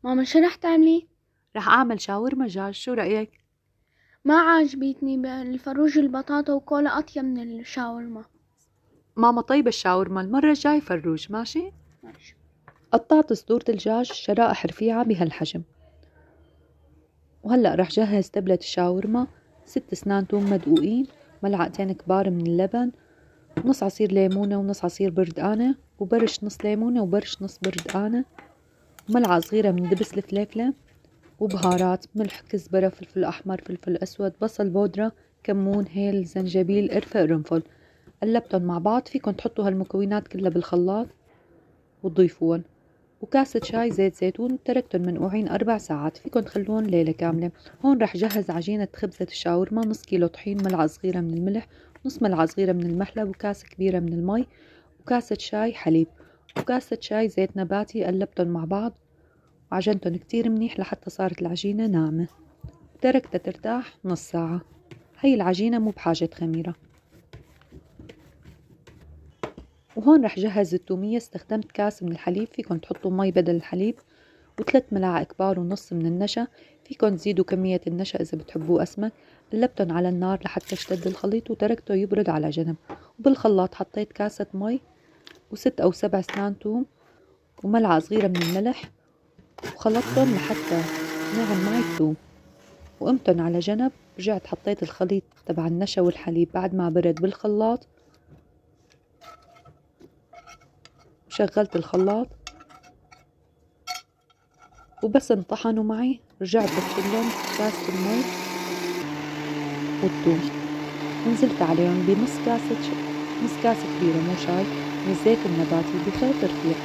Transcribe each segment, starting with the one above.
ماما شو رح تعملي؟ رح أعمل شاورما دجاج، شو رأيك؟ ما عاجبتني الفروج البطاطا وكولا أطيب من الشاورما. ماما طيب الشاورما المرة الجاي فروج، ماشي؟ ماشي. قطعت صدور الدجاج شرائح رفيعة بهالحجم. وهلأ رح جهز تبلة الشاورما: 6 أسنان توم مدقوقين، ملعقتين كبار من اللبن، نص عصير ليمونة ونص عصير بردقانة، وبرش نص ليمونة وبرش نص بردقانة، وملعقة صغيرة من دبس الفليفلة، وبهارات: ملح، كزبرة، فلفل أحمر، فلفل أسود، بصل بودرة، كمون، هيل، زنجبيل، قرفة، قرنفل. قلبتن مع بعض. فيكن تحطوا هالمكونات كلها بالخلاط وتضيفوهن. وكاسة شاي زيت زيتون تركتن منقوعين 4 ساعات، فيكن تخلون ليلة كاملة. هون رح جهز عجينة خبزة الشاورما: نص كيلو طحين، ملعقة صغيرة من الملح، نص ملعقة صغيرة من المحلب، وكاسة كبيرة من المي، وكاسة شاي حليب، وكاسة شاي زيت نباتي. قلبتن مع بعض وعجنتن كتير منيح لحتى صارت العجينة ناعمة. تركتها ترتاح نص ساعة. هي العجينة مو بحاجة خميرة. وهون رح جهز التومية. استخدمت كاس من الحليب، فيكن تحطوا مي بدل الحليب، و3 ملاعق كبار ونص من النشا. فيكن تزيدوا كمية النشا إذا بتحبوه أسمك. قلبتن على النار لحتى اشتد الخليط وتركته يبرد على جنب. وبالخلاط حطيت كاسة مي و6 أو 7 أسنان توم وملعقة صغيرة من الملح، وخلطتن لحتى ناعم معي الثوم، وقمتن على جنب. رجعت حطيت الخليط تبع النشا والحليب بعد ما برد بالخلاط، وشغلت الخلاط. وبس انطحنوا معي رجعت ضفتلن كاسة المي والثوم، ونزلت عليهم نص كاسة كبيرة مو شاي من الزيت النباتي بخيط رفيع،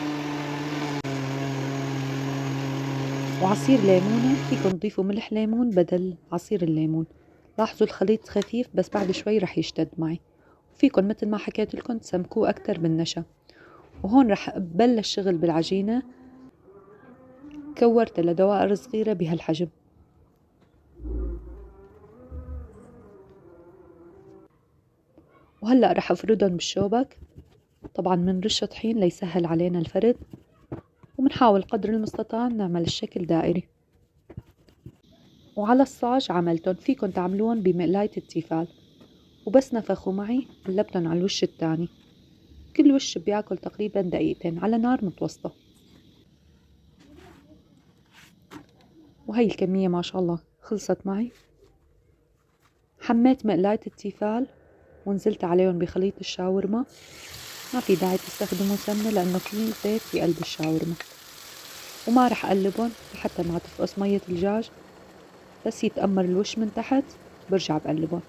وعصير ليمونة. فيكن تضيفوا ملح ليمون بدل عصير الليمون. لاحظوا الخليط خفيف بس بعد شوي رح يشتد معي. وفيكن مثل ما حكيت لكم تسمكوه أكتر بالنشا. وهون رح بلش شغل بالعجينة. كورتها لدوائر صغيرة بهالحجم. وهلأ رح أفردهم بالشوبك. طبعا من رش طحين ليسهل علينا الفرد، ومنحاول قدر المستطاع نعمل الشكل دائري. وعلى الصاج عملتن، فيكن تعملون بمقلاية التيفال، وبس نفخوا معي قلبتن على الوش الثاني. كل وش بياكل تقريبا دقيقتين على نار متوسطة. وهي الكمية ما شاء الله خلصت معي. حميت مقلاية التيفال ونزلت عليهم بخليط الشاورما. ما في داعي تستخدموا سمنة لأنه في زيت في قلب الشاورما. وما رح أقلبهم لحتى ما تفقس مية الدجاج. بس يتأمر الوش من تحت برجع بقلبهم.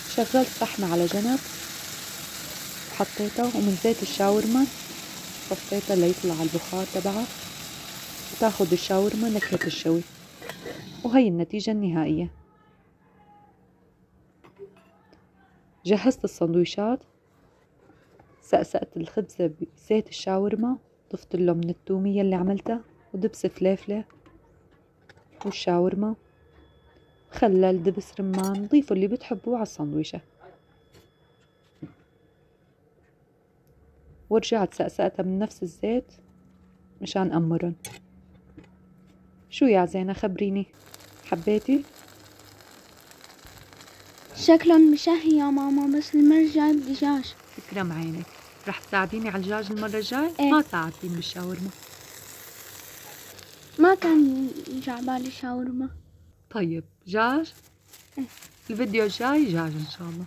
شغلت فحمة على جنب وحطيتها، ومن زيت الشاورما صفيتها ليطلع البخار تبعها وتاخد الشاورما نكهة الشوي. وهي النتيجة النهائية. جهزت السندويشات، سقسقت الخبزة بزيت الشاورما، ضفت له من التومية اللي عملتها ودبس فليفلة والشاورما، خلل، دبس رمان. ضيفوا اللي بتحبوه على السندويشة. ورجعت سقسقتها من نفس الزيت مشان أمرن. شو يا زينة خبريني، حبيتي؟ شكلهم مشهي يا ماما، بس المرة الجاي بدجاج. تكرم عينك. رح تساعديني على الدجاج المرة الجاي؟ ايه. ما ساعدتيني بالشاورما. ما كان يجي عبالي شاورما. طيب دجاج؟ ايه. الفيديو الجاي دجاج إن شاء الله.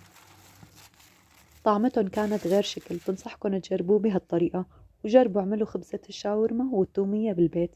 طعمتهم كانت غير شكل. بنصحكم تجربوه بهالطريقة، وجربوا اعملوا خبزة الشاورما والتومية بالبيت.